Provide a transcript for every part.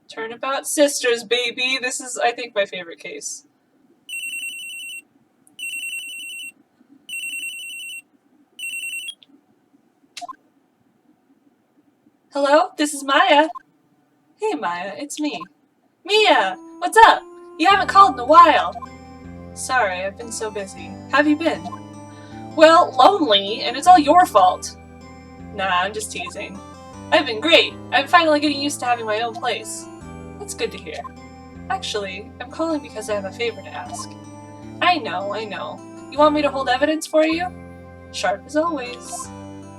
Turnabout Sisters, baby! This is, I think, my favorite case. Hello? This is Maya. Hey, Maya, it's me. Mia! What's up? You haven't called in a while. Sorry, I've been so busy. How have you been? Well, lonely, and it's all your fault. Nah, I'm just teasing. I've been great. I'm finally getting used to having my own place. That's good to hear. Actually, I'm calling because I have a favor to ask. I know. You want me to hold evidence for you? Sharp as always.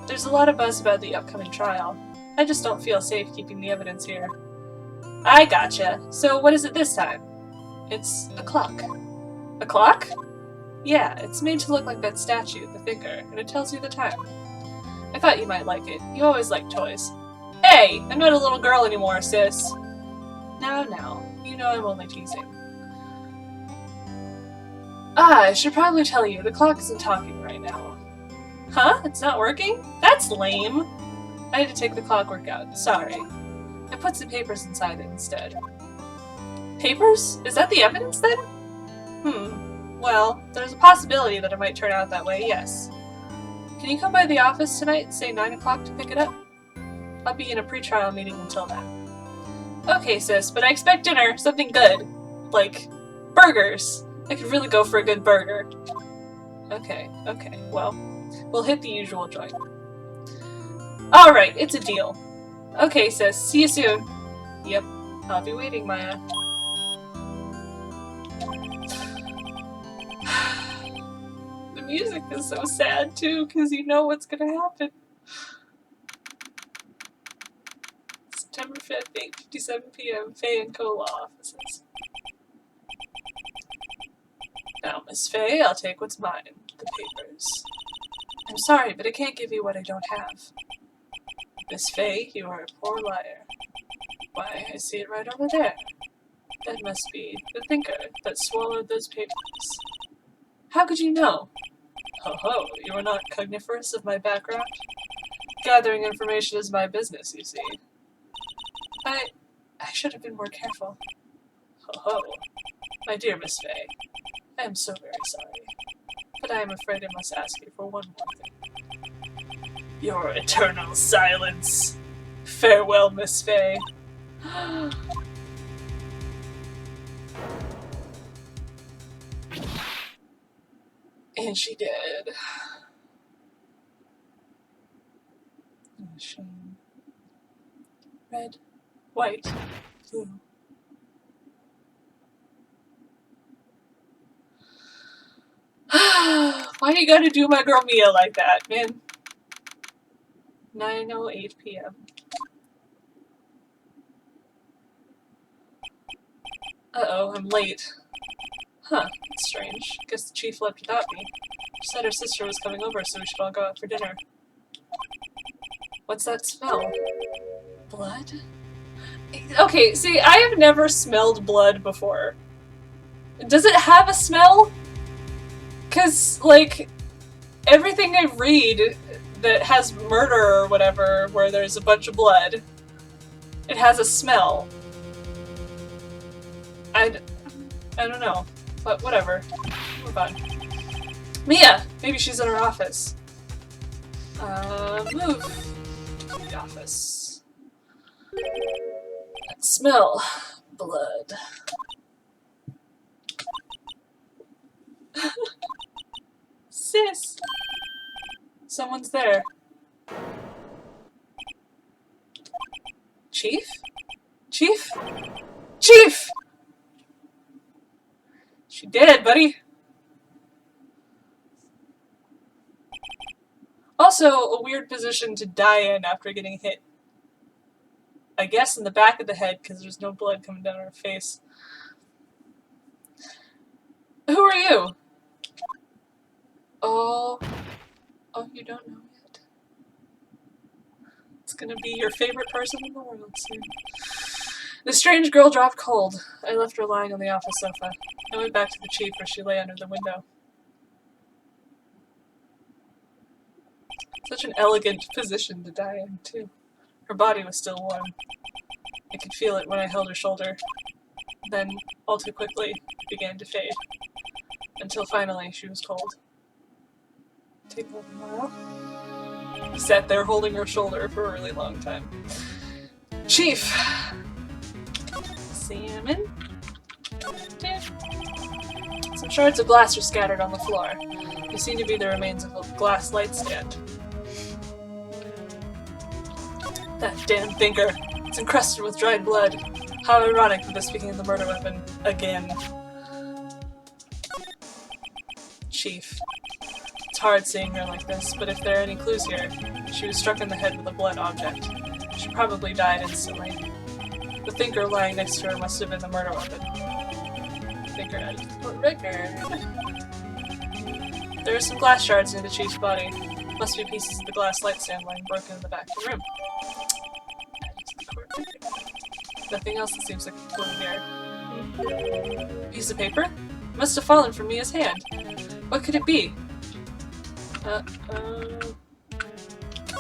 There's a lot of buzz about the upcoming trial. I just don't feel safe keeping the evidence here. I gotcha. So what is it this time? It's a clock. A clock? Yeah, it's made to look like that statue, the thinker, and it tells you the time. I thought you might like it. You always like toys. Hey, I'm not a little girl anymore, sis. Now, you know I'm only teasing. I should probably tell you, the clock isn't talking right now. Huh? It's not working? That's lame. I had to take the clockwork out. Sorry. I put some papers inside it instead. Papers? Is that the evidence then? Well, there's a possibility that it might turn out that way, yes. Can you come by the office tonight, say 9 o'clock, to pick it up? I'll be in a pre-trial meeting until then. Okay, sis, but I expect dinner, something good. Like, burgers. I could really go for a good burger. Okay, well, we'll hit the usual joint. Alright, it's a deal. Okay, sis, see you soon. Yep, I'll be waiting, Maya. The music is so sad, too, because you know what's gonna happen. September 5th, 8:57 p.m., Faye and Co. Law offices. Now, Miss Faye, I'll take what's mine, the papers. I'm sorry, but I can't give you what I don't have. Miss Faye, you are a poor liar. Why, I see it right over there. That must be the thinker that swallowed those papers. How could you know? Ho, you are not cogniferous of my background? Gathering information is my business, you see. I should have been more careful. Ho, my dear Miss Faye, I am so very sorry, but I am afraid I must ask you for one more thing. Your eternal silence. Farewell, Miss Faye. And she did. Red, white, blue. Why you gotta do my girl Mia like that, man? 9:08 p.m. Uh-oh, I'm late. Huh, that's strange. Guess the chief left without me. She said her sister was coming over, so we should all go out for dinner. What's that smell? Blood? Okay, see, I have never smelled blood before. Does it have a smell? Because, like, everything I read that has murder or whatever, where there's a bunch of blood, it has a smell. I don't know, but whatever. Move on. Mia! Maybe she's in her office. Move to the office. Smell blood. Sis! Someone's there. Chief? Chief? Chief! She did, buddy. Also, a weird position to die in after getting hit. I guess in the back of the head, because there's no blood coming down her face. Who are you? Oh, you don't know yet. It's gonna be your favorite person in the world soon. The strange girl dropped cold. I left her lying on the office sofa. I went back to the chief where she lay under the window. Such an elegant position to die in, too. Her body was still warm. I could feel it when I held her shoulder. Then, all too quickly, began to fade. Until finally she was cold. Take a while. He sat there holding her shoulder for a really long time. Chief! Salmon? Some shards of glass are scattered on the floor. They seem to be the remains of a glass light stand. That damn thinker. It's encrusted with dried blood. How ironic that this became the murder weapon. Again. Chief. It's hard seeing her like this, but if there are any clues here, she was struck in the head with a blunt object. She probably died instantly. The thinker lying next to her must have been the murder weapon. Thinker added to the court record. There are some glass shards near the chief's body. Must be pieces of the glass light stand lying broken in the back of the room. Nothing else that seems like a clue here. Piece of paper? Must have fallen from Mia's hand. What could it be?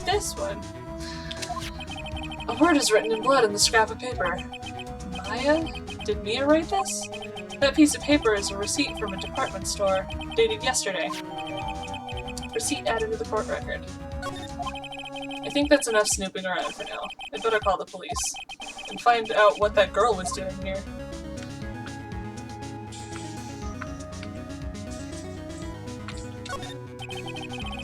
This one. A word is written in blood on the scrap of paper. Maya? Did Mia write this? That piece of paper is a receipt from a department store, dated yesterday. Receipt added to the court record. I think that's enough snooping around for now. I'd better call the police. And find out what that girl was doing here.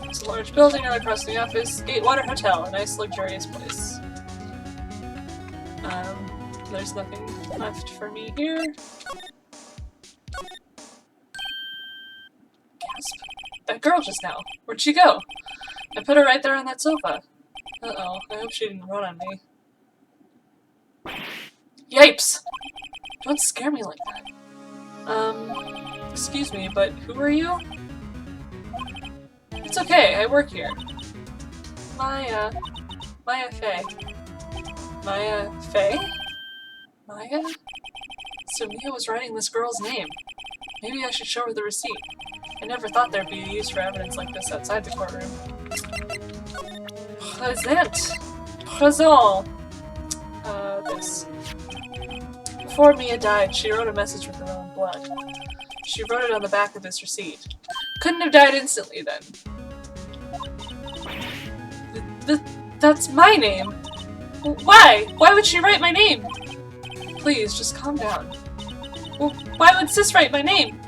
It's a large building right across the office. Gatewater Hotel, a nice luxurious place. There's nothing left for me here. Gasp. That girl just now. Where'd she go? I put her right there on that sofa. Uh-oh, I hope she didn't run on me. Yipes! Don't scare me like that. Excuse me, but who are you? It's okay, I work here. Maya Fey. Maya Fey? Maya? So Mia was writing this girl's name. Maybe I should show her the receipt. I never thought there'd be a use for evidence like this outside the courtroom. Present. Présent. This. Before Mia died, she wrote a message with her own blood. She wrote it on the back of this receipt. Couldn't have died instantly, then. That's my name! Why? Why would she write my name? Please, just calm down. Well, why would Sis write my name?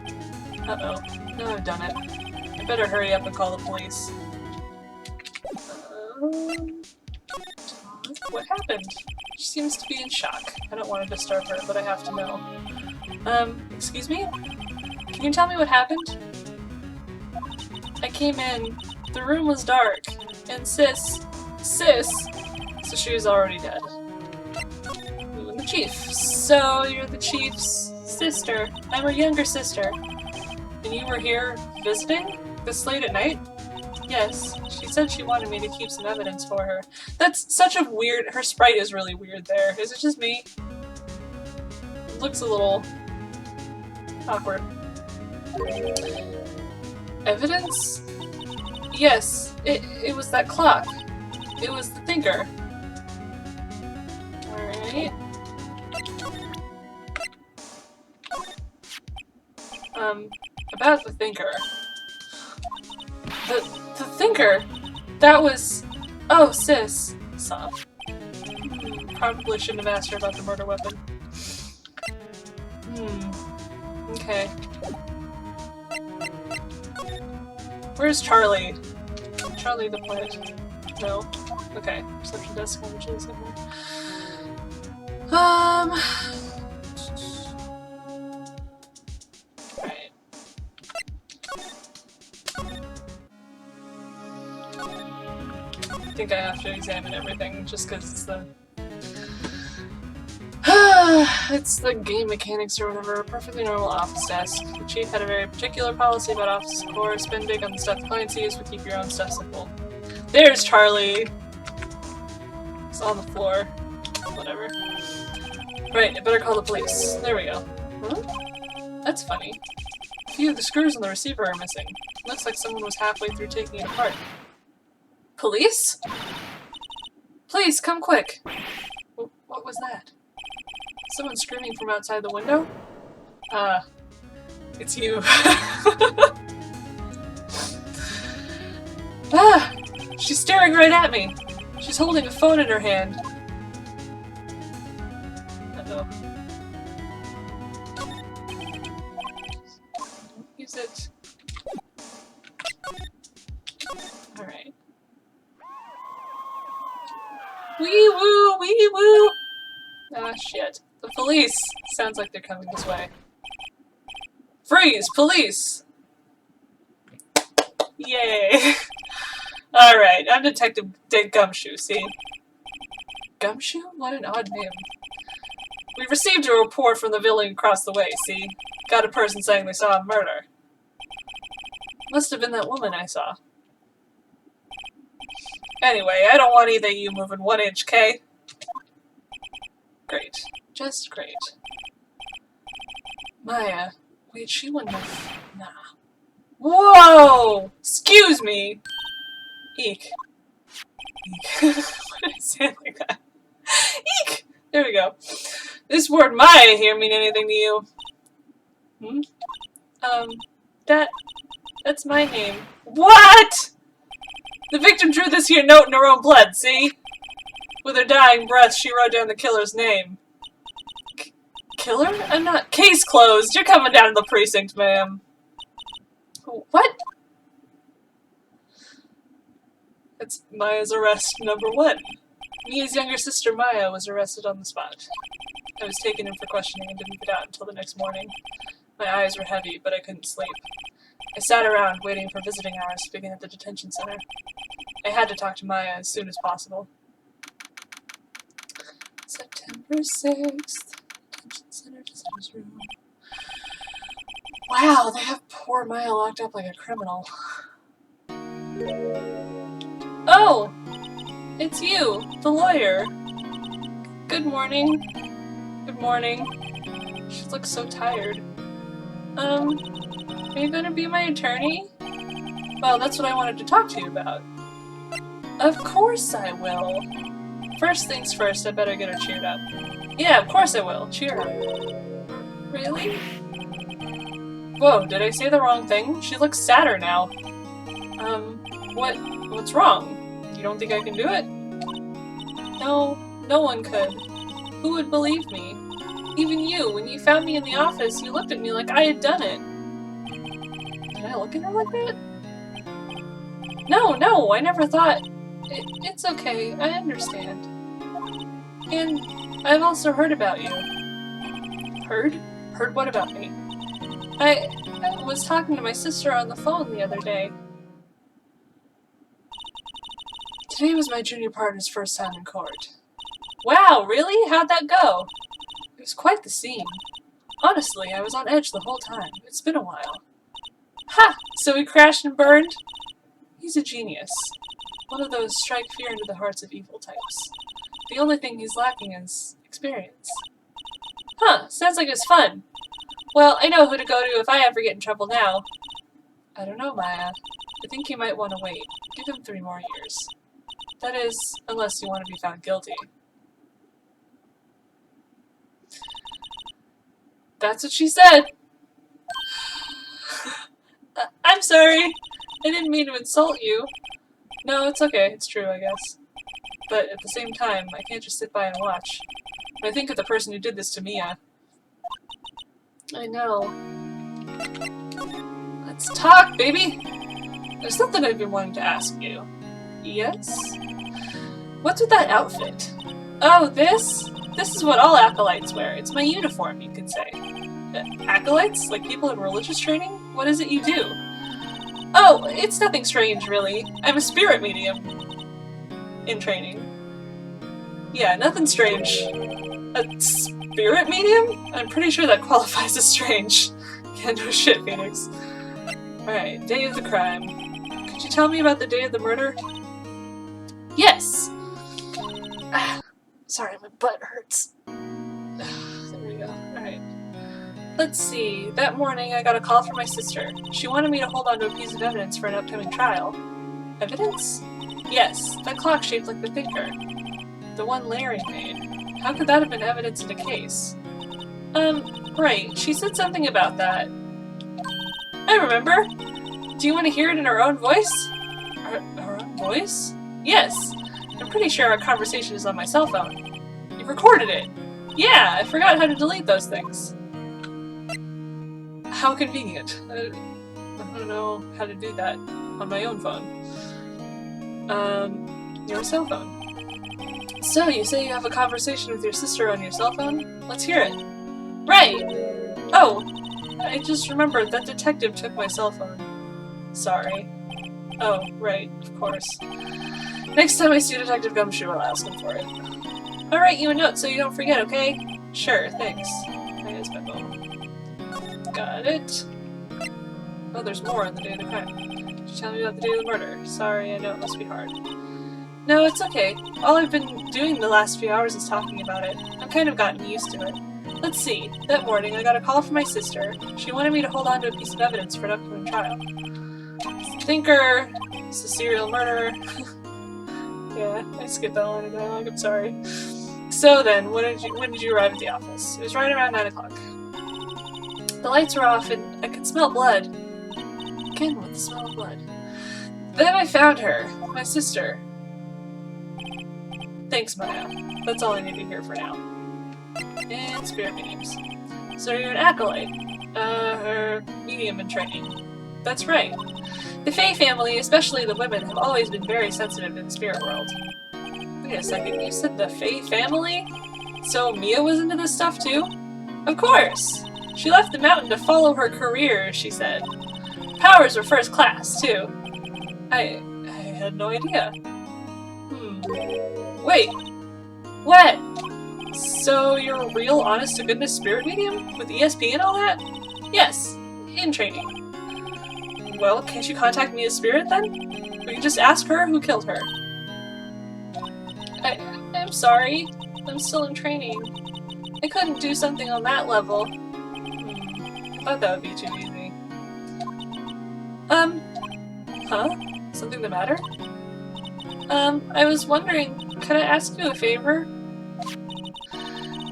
Uh-oh. Now I've done it. I better hurry up and call the police. What happened? She seems to be in shock. I don't want to disturb her, but I have to know. Excuse me? Can you tell me what happened? I came in. The room was dark. And Sis... So she was already dead. Ooh, and the chief. So you're the chief's sister. I'm her younger sister. And you were here visiting? This late at night? Yes. She said she wanted me to keep some evidence for her. That's such a weird... Her sprite is really weird there. Is it just me? It looks a little... awkward. Evidence? Yes. It was that clock. It was the thinker. Alright. About the thinker. The thinker! That was... Oh, Sis. Sob. Probably shouldn't have asked her about the murder weapon. Okay. Where's Charlie? Charlie the plant. No. Okay. Reception desk usually somewhere. Right. I think I have to examine everything just because it's the... it's the game mechanics or whatever. A perfectly normal office desk. The chief had a very particular policy about office decor. Spend big on the stuff the clients use, but keep your own stuff simple. There's Charlie! It's on the floor. Whatever. Right, I better call the police. There we go. Huh? That's funny. A few of the screws on the receiver are missing. Looks like someone was halfway through taking it apart. Police? Please, come quick! What was that? Someone screaming from outside the window? It's you. Ah! She's staring right at me. She's holding a phone in her hand. Uh-oh. Use it. Alright. Wee woo! Wee woo! Ah, shit. The police! Sounds like they're coming this way. Freeze! Police! Yay! Alright, I'm Detective Gumshoe, see? Gumshoe? What an odd name. We received a report from the building across the way, see? Got a person saying they saw a murder. Must have been that woman I saw. Anyway, I don't want either of you moving 1 inch, K? Great. Just great. Maya. Wait, she wouldn't have... Nah. Whoa! Excuse me! Eek. Eek. Why did I say it like that? Eek! There we go. This word Maya here mean anything to you? Hmm? That's my name. What?! The victim drew this here note in her own blood, see? With her dying breath, she wrote down the killer's name. Killer? I'm not- Case closed! You're coming down to the precinct, ma'am. What? It's Maya's arrest #1. Mia's younger sister Maya was arrested on the spot. I was taken in for questioning and didn't get out until the next morning. My eyes were heavy, but I couldn't sleep. I sat around waiting for visiting hours to begin at the detention center. I had to talk to Maya as soon as possible. September 6th. Detention center, visitor's room. Wow, they have poor Maya locked up like a criminal. Oh! It's you, the lawyer. Good morning. Good morning. She looks so tired. Are you gonna be my attorney? Well, that's what I wanted to talk to you about. Of course I will. First things first, I better get her cheered up. Yeah, of course I will. Cheer up. Really? Whoa, did I say the wrong thing? She looks sadder now. What's wrong? You don't think I can do it? No, no one could. Who would believe me? Even you, when you found me in the office, you looked at me like I had done it. Did I look at her like that? No, I never thought... It's okay, I understand. And I've also heard about you. Heard? Heard what about me? I was talking to my sister on the phone the other day. Today was my junior partner's first time in court. Wow, really? How'd that go? It was quite the scene. Honestly, I was on edge the whole time. It's been a while. Ha! So he crashed and burned? He's a genius. One of those strike fear into the hearts of evil types. The only thing he's lacking is experience. Huh, sounds like it was fun. Well, I know who to go to if I ever get in trouble now. I don't know, Maya. I think you might want to wait. Give him 3 more years. That is, unless you want to be found guilty. That's what she said. I'm sorry. I didn't mean to insult you. No, it's okay. It's true, I guess. But at the same time, I can't just sit by and watch. When I think of the person who did this to Mia. I know. Let's talk, baby! There's something I've been wanting to ask you. Yes? What's with that outfit? Oh, this? This is what all acolytes wear. It's my uniform, you could say. Acolytes? Like people in religious training? What is it you do? Oh, it's nothing strange, really. I'm a spirit medium. In training. Yeah, nothing strange. A spirit medium? I'm pretty sure that qualifies as strange. Yeah, no shit, Phoenix. Alright, day of the crime. Could you tell me about the day of the murder? Yes! Sorry, my butt hurts. There we go. Alright. Let's see. That morning, I got a call from my sister. She wanted me to hold on to a piece of evidence for an upcoming trial. Evidence? Yes, that clock shaped like the thinker. The one Larry made. How could that have been evidence in a case? Right. She said something about that. I remember. Do you want to hear it in her own voice? Her own voice? Yes. I'm pretty sure our conversation is on my cell phone. You recorded it. Yeah, I forgot how to delete those things. How convenient. I don't know how to do that on my own phone. Your cell phone. So, you say you have a conversation with your sister on your cell phone? Let's hear it. Right! Oh, I just remembered that detective took my cell phone. Sorry. Oh, right, of course. Next time I see Detective Gumshoe, I'll ask him for it. I'll write you a note so you don't forget, okay? Sure, thanks. There's my phone. Got it. Oh, there's more on the day of the crime. Just tell me about the day of the murder. Sorry, I know it must be hard. No, it's okay. All I've been doing the last few hours is talking about it. I've kind of gotten used to it. Let's see. That morning, I got a call from my sister. She wanted me to hold on to a piece of evidence for an upcoming trial. Thinker. It's a serial murderer. Yeah, I skipped that line of dialogue. I'm sorry. So then, when did you arrive at the office? It was right around 9 o'clock. The lights were off and I could smell blood. Again with the smell of blood. Then I found her. My sister. Thanks, Maya. That's all I need to hear for now. And spirit mediums. So you're an acolyte. Or medium in training. That's right. The Fae family, especially the women, have always been very sensitive in the spirit world. Wait a second, you said the Fae family? So Mia was into this stuff too? Of course! She left the mountain to follow her career, she said. Powers were first class, too. I had no idea. Wait. What? So you're a real honest-to-goodness spirit medium? With ESP and all that? Yes. In training. Well, can't you contact Mia's spirit, then? We can just ask her who killed her. I'm sorry. I'm still in training. I couldn't do something on that level. I thought that would be too easy. Huh? Something the matter? I was wondering, could I ask you a favor?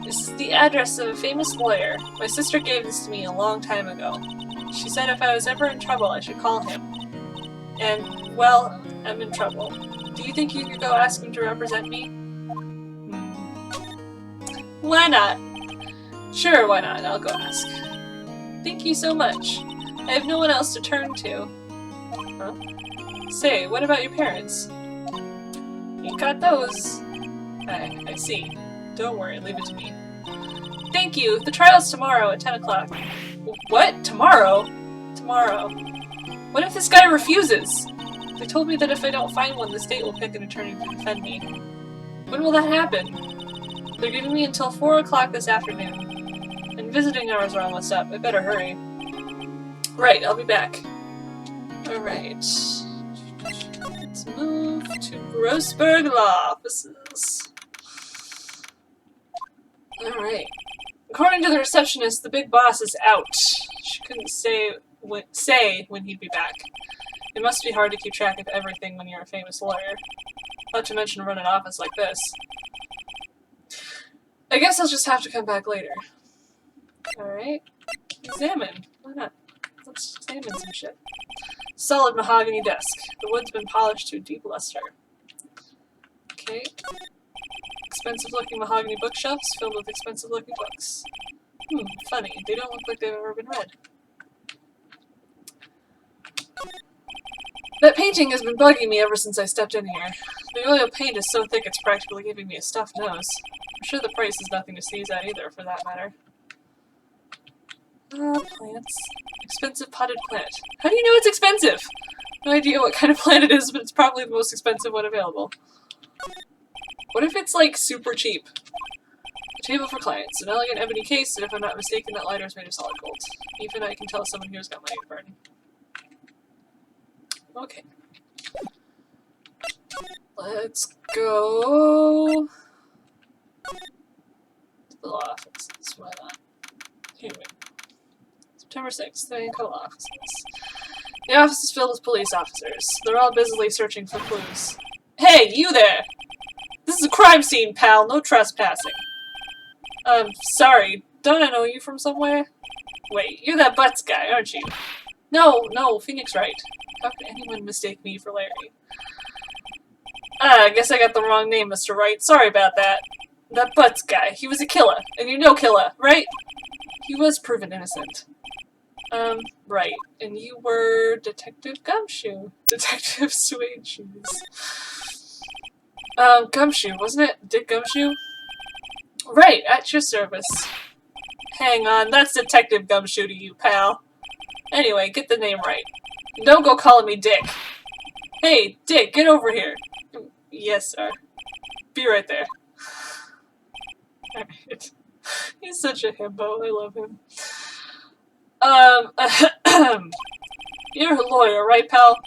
This is the address of a famous lawyer. My sister gave this to me a long time ago. She said if I was ever in trouble, I should call him. And, well, I'm in trouble. Do you think you could go ask him to represent me? Why not? Sure, why not? I'll go ask. Thank you so much. I have no one else to turn to. Huh? Say, what about your parents? You got those. I see. Don't worry, leave it to me. Thank you. The trial's tomorrow at 10 o'clock. What? Tomorrow? Tomorrow. What if this guy refuses? They told me that if I don't find one, the state will pick an attorney to defend me. When will that happen? They're giving me until 4 o'clock this afternoon. And visiting hours are almost up. I better hurry. Right, I'll be back. Alright. Let's move to Grossberg Law Offices. Alright. According to the receptionist, the big boss is out. She couldn't say when he'd be back. It must be hard to keep track of everything when you're a famous lawyer. Not to mention run an office like this. I guess I'll just have to come back later. Alright. Examine. Why not? Let's examine some shit. Solid mahogany desk. The wood's been polished to a deep luster. Okay. Expensive-looking mahogany bookshelves filled with expensive-looking books. Funny. They don't look like they've ever been read. That painting has been bugging me ever since I stepped in here. The oil paint is so thick it's practically giving me a stuffed nose. I'm sure the price is nothing to sneeze at either, for that matter. Plants. Expensive potted plant. How do you know it's expensive? No idea what kind of plant it is, but it's probably the most expensive one available. What if it's, like, super cheap? A table for clients. An elegant ebony case, and if I'm not mistaken, that lighter is made of solid gold. Even I can tell someone here's got money to burn. Okay. Let's go to the law offices. Why not? Here we go. September 6th, the Ankle offices. The office is filled with police officers. They're all busily searching for clues. Hey, you there! This is a crime scene, pal. No trespassing. Sorry. don't I know you from somewhere? Wait, you're that Butts guy, aren't you? No, Phoenix Wright. How could anyone mistake me for Larry? I guess I got the wrong name, Mr. Wright. Sorry about that. That Butts guy, he was a killer, and you know killer, right? He was proven innocent. Right. And you were Detective Gumshoe. Detective Suede Shoes. Gumshoe, wasn't it? Dick Gumshoe? Right, at your service. Hang on, that's Detective Gumshoe to you, pal. Anyway, get the name right. Don't go calling me Dick. Hey, Dick, get over here. Yes, sir. Be right there. Alright. He's such a himbo. I love him. You're a lawyer, right, pal?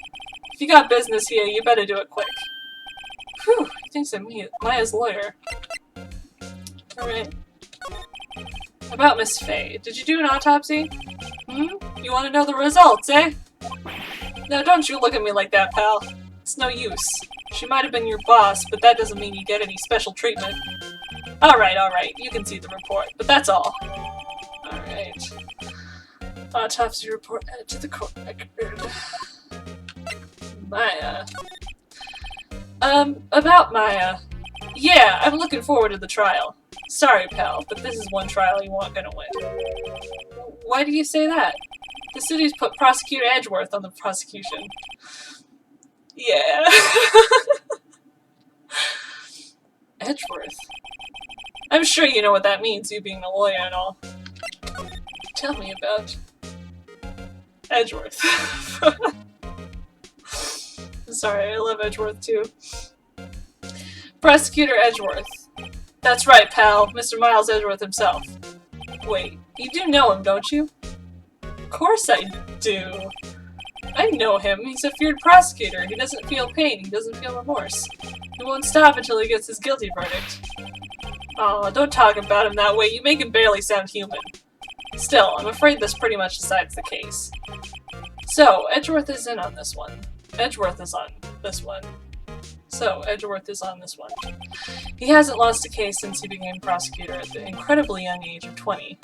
If you got business here, you better do it quick. Whew, he thinks I'm Maya's lawyer. Alright. About Miss Faye. Did you do an autopsy? Hmm? You want to know the results, eh? Now don't you look at me like that, pal. It's no use. She might have been your boss, but that doesn't mean you get any special treatment. Alright, you can see the report, but that's all. Alright. Autopsy report added to the court record. Maya. About Maya. Yeah, I'm looking forward to the trial. Sorry, pal, but this is one trial you aren't gonna win. Why do you say that? The city's put Prosecutor Edgeworth on the prosecution. Yeah. Edgeworth? I'm sure you know what that means, you being a lawyer and all. Tell me about Edgeworth. Sorry, I love Edgeworth too. Prosecutor Edgeworth. That's right, pal. Mr. Miles Edgeworth himself. Wait, you do know him, don't you? Of course I do. I know him. He's a feared prosecutor. He doesn't feel pain. He doesn't feel remorse. He won't stop until he gets his guilty verdict. Oh, don't talk about him that way. You make him barely sound human. Still, I'm afraid this pretty much decides the case. So, Edgeworth is in on this one. Edgeworth is on this one. So, Edgeworth is on this one. He hasn't lost a case since he became prosecutor at the incredibly young age of 20.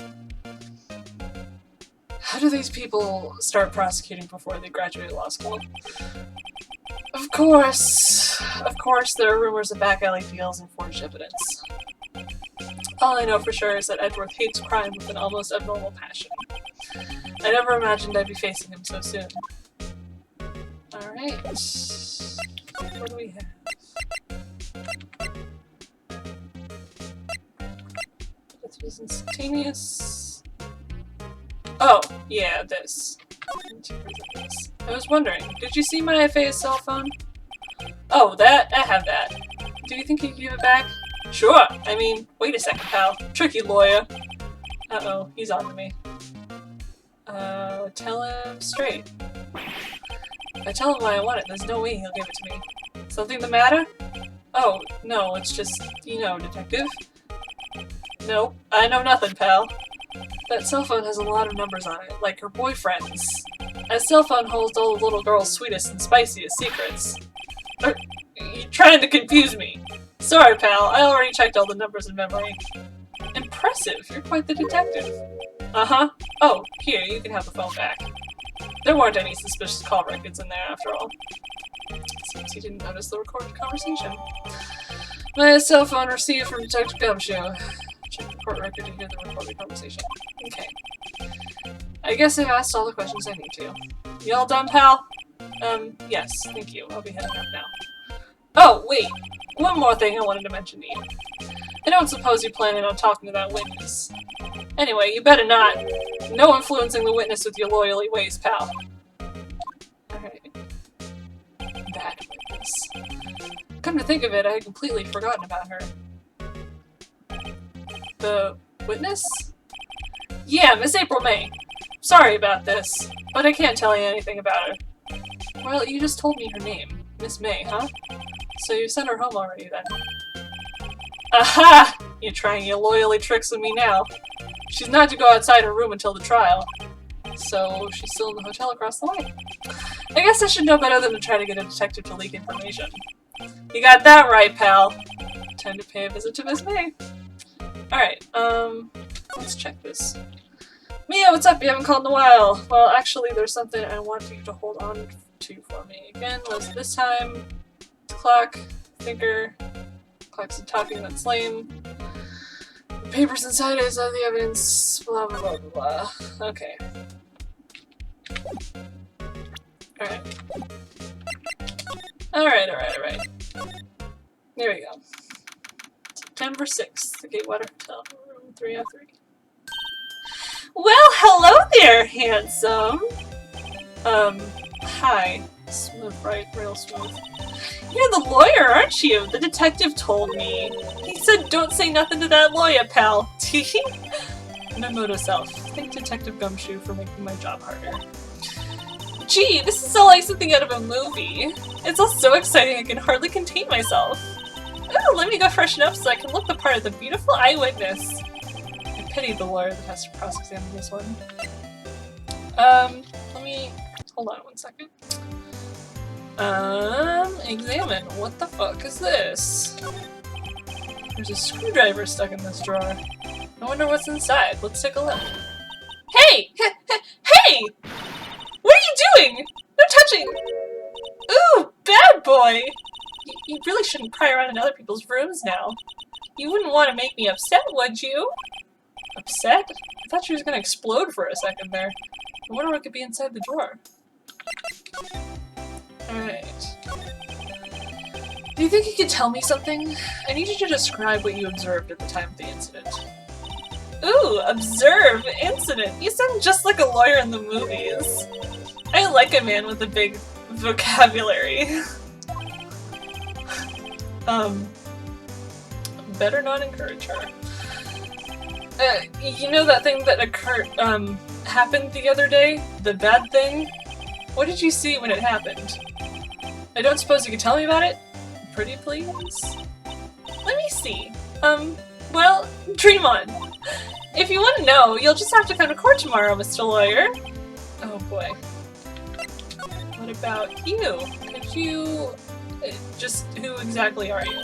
How do these people start prosecuting before they graduate law school? Of course, there are rumors of back alley deals and forged evidence. All I know for sure is that Edgeworth hates crime with an almost abnormal passion. I never imagined I'd be facing him so soon. Alright. What do we have? This was instantaneous. Oh, yeah, this. I was wondering, did you see my FA's cell phone? Oh, that? I have that. Do you think you can give it back? Sure. I mean, wait a second, pal. Tricky lawyer. Uh-oh, he's on to me. Tell him straight. If I tell him why I want it, there's no way he'll give it to me. Something the matter? Oh, no, it's just, you know, detective. Nope, I know nothing, pal. That cell phone has a lot of numbers on it, like her boyfriend's. That cell phone holds all the little girl's sweetest and spiciest secrets. You're trying to confuse me. Sorry, pal, I already checked all the numbers in memory. Impressive, you're quite the detective. Uh-huh. Oh, here, you can have the phone back. There weren't any suspicious call records in there, after all. Seems he didn't notice the recorded conversation. My cell phone received from Detective Gumshoe. Check the court record to hear the recorded conversation. Okay. I guess I've asked all the questions I need to. You all done, pal? Yes, thank you. I'll be heading up now. Oh, wait! One more thing I wanted to mention to you. I don't suppose you're planning on talking to that witness. Anyway, you better not. No influencing the witness with your loyally ways, pal. Alright. That witness. Come to think of it, I had completely forgotten about her. The witness? Yeah, Miss April May. Sorry about this, but I can't tell you anything about her. Well, you just told me her name. Miss May, huh? So you sent her home already, then. Aha! You're trying your loyally tricks with me now. She's not to go outside her room until the trial. So she's still in the hotel across the way. I guess I should know better than to try to get a detective to leak information. You got that right, pal. Time to pay a visit to Miss May. Alright, Let's check this. Mia, what's up? You haven't called in a while. Well, actually, there's something I want you to hold on to for me. Again, was this time the clock, thinker, clock's talking, that's lame. The papers inside is the evidence, blah blah blah blah blah. Okay. Alright. Alright. There we go. September 6th, the Gatewater Hotel, room 303. Well, hello there, handsome! Hi. Smooth, right? Real smooth. You're the lawyer, aren't you? The detective told me. He said don't say nothing to that lawyer, pal. Teehee? Memo to self. Thank Detective Gumshoe for making my job harder. Gee, this is all like something out of a movie. It's all so exciting I can hardly contain myself. Oh, let me go freshen up so I can look the part of the beautiful eyewitness. I pity the lawyer that has to cross-examine this one. Let me... hold on one second. Examine. What the fuck is this? There's a screwdriver stuck in this drawer. I wonder what's inside. Let's take a look. Hey! Hey! What are you doing? No touching! Ooh, bad boy! You really shouldn't pry around in other people's rooms now. You wouldn't want to make me upset, would you? Upset? I thought she was gonna explode for a second there. I wonder what could be inside the drawer. Alright. Do you think you could tell me something? I need you to describe what you observed at the time of the incident. Ooh, observe incident. You sound just like a lawyer in the movies. I like a man with a big vocabulary. Better not encourage her. You know that thing that happened the other day? The bad thing? What did you see when it happened? I don't suppose you could tell me about it? Pretty please? Let me see. Well, dream on. If you want to know, you'll just have to come to court tomorrow, Mr. Lawyer. Oh boy. What about you? Could you... just who exactly are you?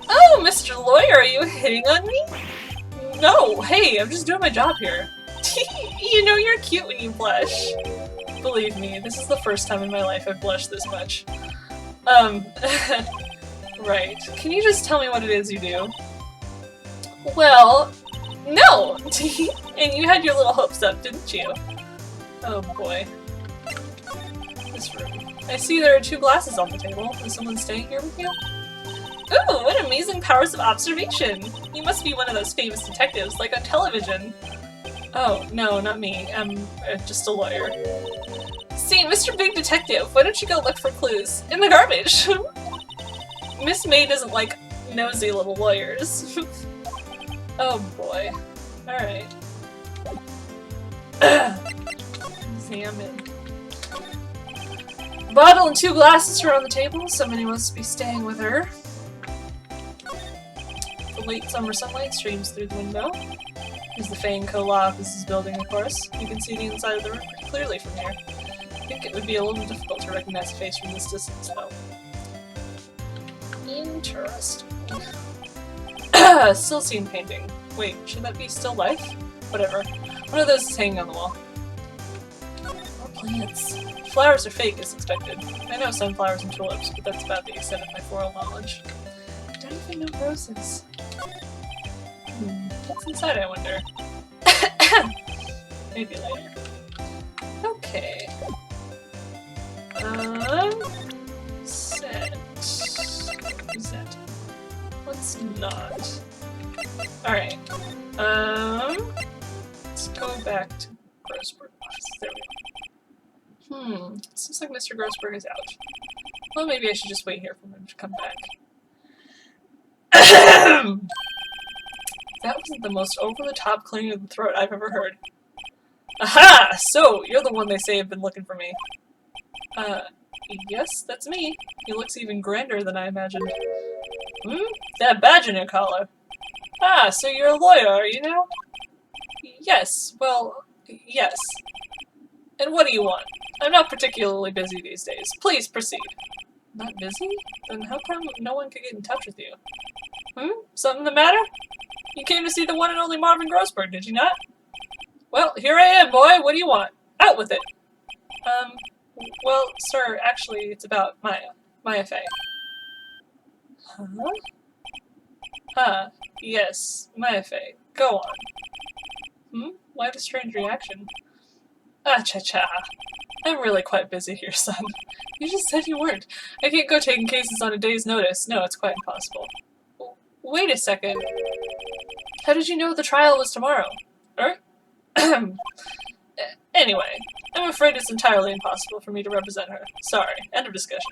Oh, Mr. Lawyer, are you hitting on me? No, hey, I'm just doing my job here. You know you're cute when you blush. Believe me, this is the first time in my life I've blushed this much. Right. Can you just tell me what it is you do? Well, no! And you had your little hopes up, didn't you? Oh boy. This room. I see there are 2 glasses on the table. Is someone staying here with you? Ooh, what amazing powers of observation! You must be one of those famous detectives, like on television. Oh, no, not me. I'm just a lawyer. See, Mr. Big Detective, why don't you go look for clues? In the garbage! Miss May doesn't like nosy little lawyers. Oh boy. Alright. Examine. Bottle and 2 glasses are on the table. Somebody must be staying with her. The late summer sunlight streams through the window. There's the Fane-Co Law Office's building, of course. You can see the inside of the room pretty clearly from here. I think it would be a little difficult to recognize a face from this distance, though. Interesting. Still scene painting. Wait, should that be still life? Whatever. One of those is hanging on the wall. More plants. Flowers are fake, as expected. I know sunflowers and tulips, but that's about the extent of my floral knowledge. I don't even know roses. What's inside, I wonder? Maybe later. Okay. Set. Set. Let's not. Alright. Let's go back to Grossberg. There we go. Seems like Mr. Grossberg is out. Well, maybe I should just wait here for him to come back. That wasn't the most over-the-top clearing of the throat I've ever heard. Aha! So, you're the one they say have been looking for me. Yes, that's me. He looks even grander than I imagined. That badge in your collar. Ah, so you're a lawyer, are you now? Yes, well, yes. And what do you want? I'm not particularly busy these days. Please proceed. Not busy? Then how come no one could get in touch with you? Something the matter? You came to see the one and only Marvin Grossberg, did you not? Well, here I am, boy. What do you want? Out with it. Well, sir, actually, it's about Maya. Maya Fey. Huh? Huh. Yes, Maya Fey. Go on. Why the strange reaction? Ah, cha-cha. I'm really quite busy here, son. You just said you weren't. I can't go taking cases on a day's notice. No, it's quite impossible. Wait a second. How did you know the trial was tomorrow? Anyway, I'm afraid it's entirely impossible for me to represent her. Sorry. End of discussion.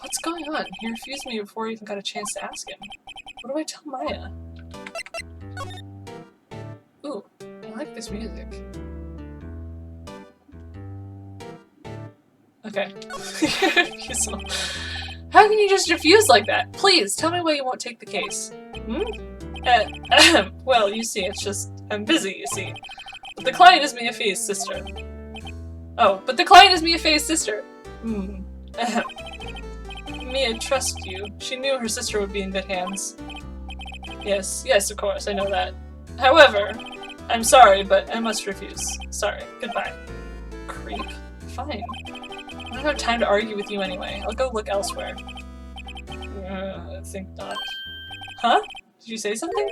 What's going on? He refused me before I even got a chance to ask him. What do I tell Maya? Ooh, I like this music. Okay. How can you just refuse like that? Please, tell me why you won't take the case. Well, you see, it's just, I'm busy, you see. But the client is Mia Fey's sister. Oh, but the client is Mia Fey's sister. Mia trusts you. She knew her sister would be in good hands. Yes, of course, I know that. However, I'm sorry, but I must refuse. Sorry, goodbye. Creep? Fine. I don't have time to argue with you anyway. I'll go look elsewhere. I think not. Huh? Did you say something?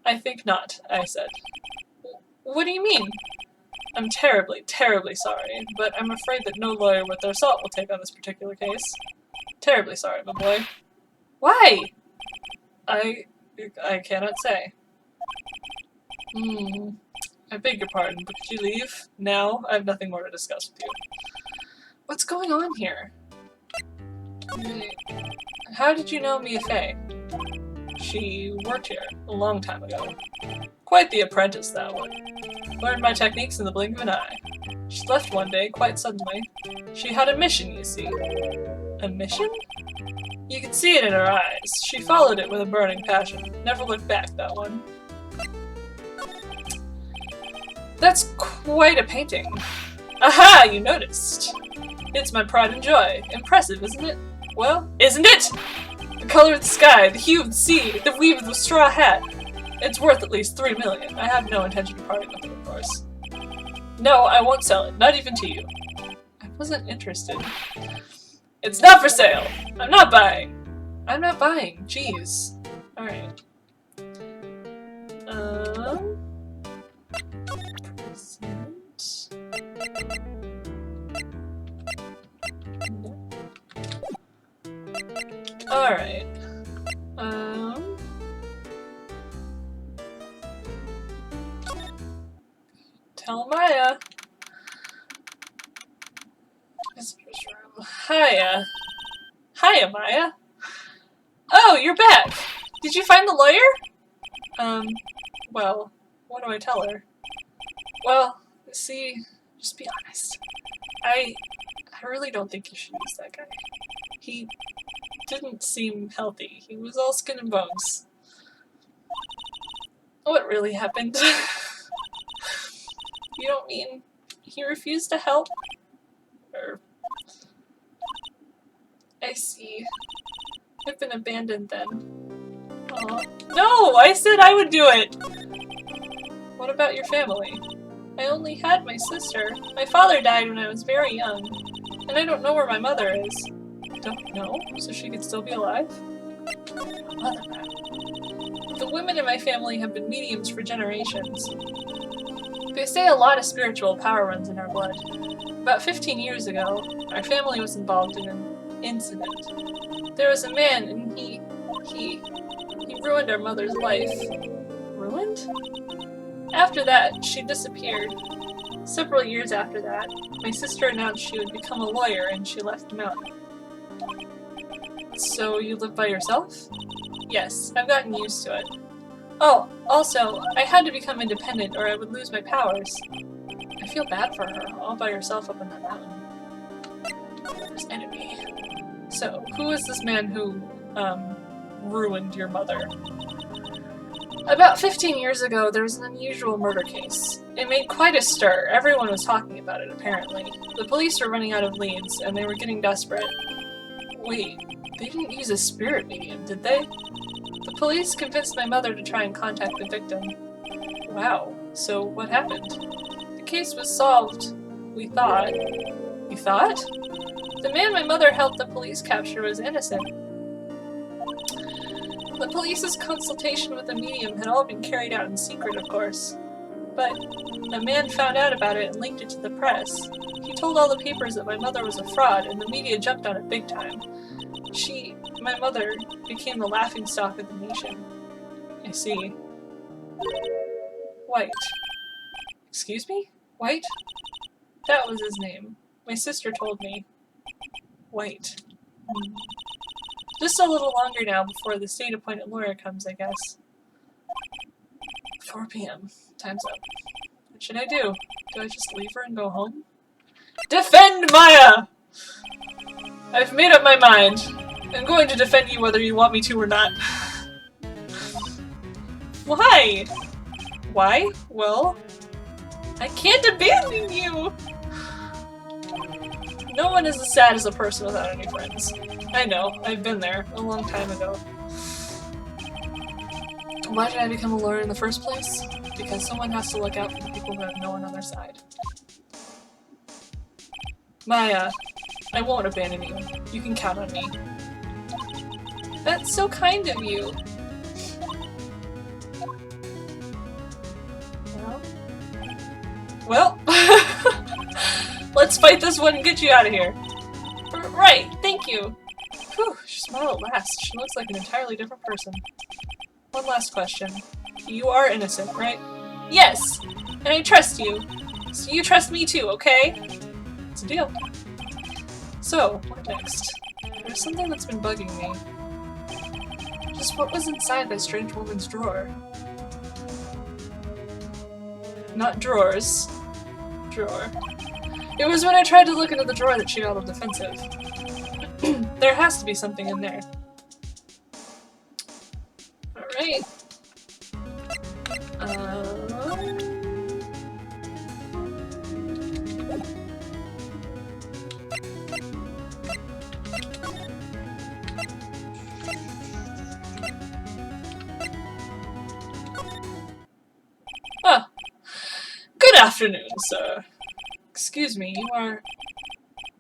I think not, I said. What do you mean? I'm terribly, terribly sorry, but I'm afraid that no lawyer worth their salt will take on this particular case. Terribly sorry, my boy. Why? I cannot say. I beg your pardon, but could you leave? Now? I have nothing more to discuss with you. What's going on here? How did you know Mia Fey? She worked here a long time ago. Quite the apprentice, that one. Learned my techniques in the blink of an eye. She left one day, quite suddenly. She had a mission, you see. A mission? You could see it in her eyes. She followed it with a burning passion. Never looked back, that one. That's quite a painting. Aha! You noticed. It's my pride and joy. Impressive, isn't it? Well, isn't it? The color of the sky, the hue of the sea, the weave of the straw hat. It's worth at least 3 million. I have no intention of parting with it, of course. No, I won't sell it. Not even to you. I wasn't interested. It's not for sale. I'm not buying. I'm not buying. Jeez. Alright. Present. Alright. Tell Maya. Visitor's room. Hiya. Hiya, Maya. Oh, you're back. Did you find the lawyer? Well, what do I tell her? Well, see, just be honest. I really don't think you should use that guy. He didn't seem healthy. He was all skin and bones. What really happened? You don't mean he refused to help? Or... I see. I've been abandoned then. Aw. No! I said I would do it! What about your family? I only had my sister. My father died when I was very young. And I don't know where my mother is. Don't know? So she could still be alive? Mother. The women in my family have been mediums for generations. They say a lot of spiritual power runs in our blood. About 15 years ago, our family was involved in an incident. There was a man and he ruined our mother's life. Ruined? After that, she disappeared. Several years after that, my sister announced she would become a lawyer and she left the mountain. So you live by yourself? Yes, I've gotten used to it. Oh, also, I had to become independent or I would lose my powers. I feel bad for her, all by herself up in that mountain. Mother's enemy. So, who is this man who, ruined your mother? About 15 years ago, there was an unusual murder case. It made quite a stir. Everyone was talking about it, apparently. The police were running out of leads, and they were getting desperate. Wait, they didn't use a spirit medium, did they? The police convinced my mother to try and contact the victim. Wow, so what happened? The case was solved, we thought. You thought? The man my mother helped the police capture was innocent. The police's consultation with the medium had all been carried out in secret, of course. But a man found out about it and linked it to the press. He told all the papers that my mother was a fraud, and the media jumped on it big time. My mother, became the laughingstock of the nation. I see. White. Excuse me? White? That was his name. My sister told me. White. Just a little longer now before the state-appointed lawyer comes, I guess. 4 p.m. Time's up. What should I do? Do I just leave her and go home? Defend Maya! I've made up my mind. I'm going to defend you whether you want me to or not. Why? Why? Well, I can't abandon you! No one is as sad as a person without any friends. I know, I've been there, a long time ago. Why did I become a lawyer in the first place? Because someone has to look out for the people who have no one on their side. Maya, I won't abandon you. You can count on me. That's so kind of you. Well, let's fight this one and get you out of here. Right, thank you. Whew, she smiled at last. She looks like an entirely different person. One last question. You are innocent, right? Yes! And I trust you. So you trust me too, okay? It's a deal. So, what next? There's something that's been bugging me. Just what was inside that strange woman's drawer? Not drawers. Drawer. It was when I tried to look into the drawer that she got all defensive. There has to be something in there. Alright. Ah. Good afternoon, sir. Excuse me, you are...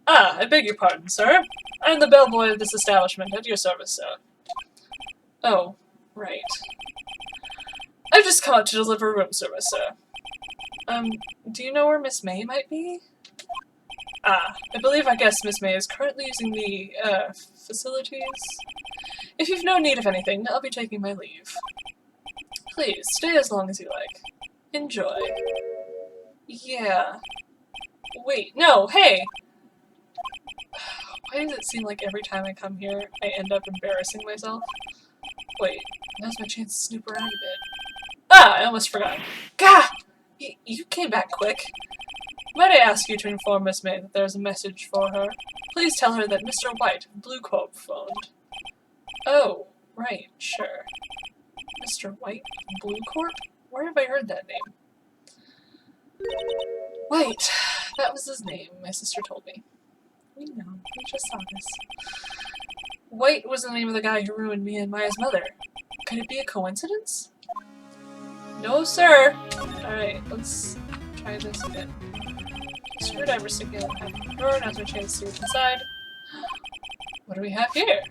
Ah, I beg your pardon, sir. I am the bellboy of this establishment, at your service, sir. Oh, right. I've just come out to deliver room service, sir. Do you know where Miss May might be? Ah, I guess Miss May is currently using the, facilities. If you've no need of anything, I'll be taking my leave. Please, stay as long as you like. Enjoy. Yeah. Wait, no, hey! Why does it seem like every time I come here, I end up embarrassing myself? Wait, now's my chance to snoop around a bit. Ah, I almost forgot. Gah! You came back quick. Might I ask you to inform Miss May that there's a message for her? Please tell her that Mr. White of Blue Corp phoned. Oh, right, sure. Mr. White of Blue Corp? Where have I heard that name? White. That was his name, my sister told me. We know, we just saw this. White was the name of the guy who ruined me and Maya's mother. Could it be a coincidence? No, sir! Alright, let's try this again. Screwdriver sticking out the door, now's my chance to see what's inside. What do we have here?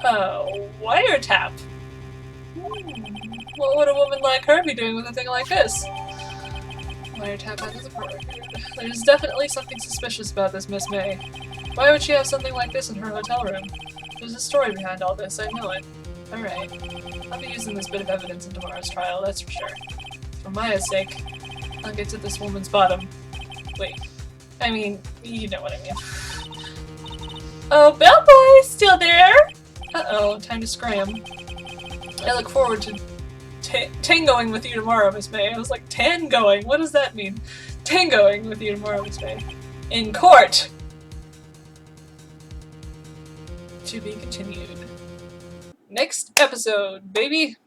Wiretap! What would a woman like her be doing with a thing like this? Wiretap out of the court. There's definitely something suspicious about this Miss May. Why would she have something like this in her hotel room? There's a story behind all this, I know it. Alright. I'll be using this bit of evidence in tomorrow's trial, that's for sure. For Maya's sake, I'll get to this woman's bottom. Wait. I mean, you know what I mean. Oh, bellboy! Still there? Uh-oh, time to scram. I look forward to tangoing with you tomorrow, Miss May. I was like, tangoing? What does that mean? Tangoing with you tomorrow, Miss May. In court! To be continued. Next episode, baby!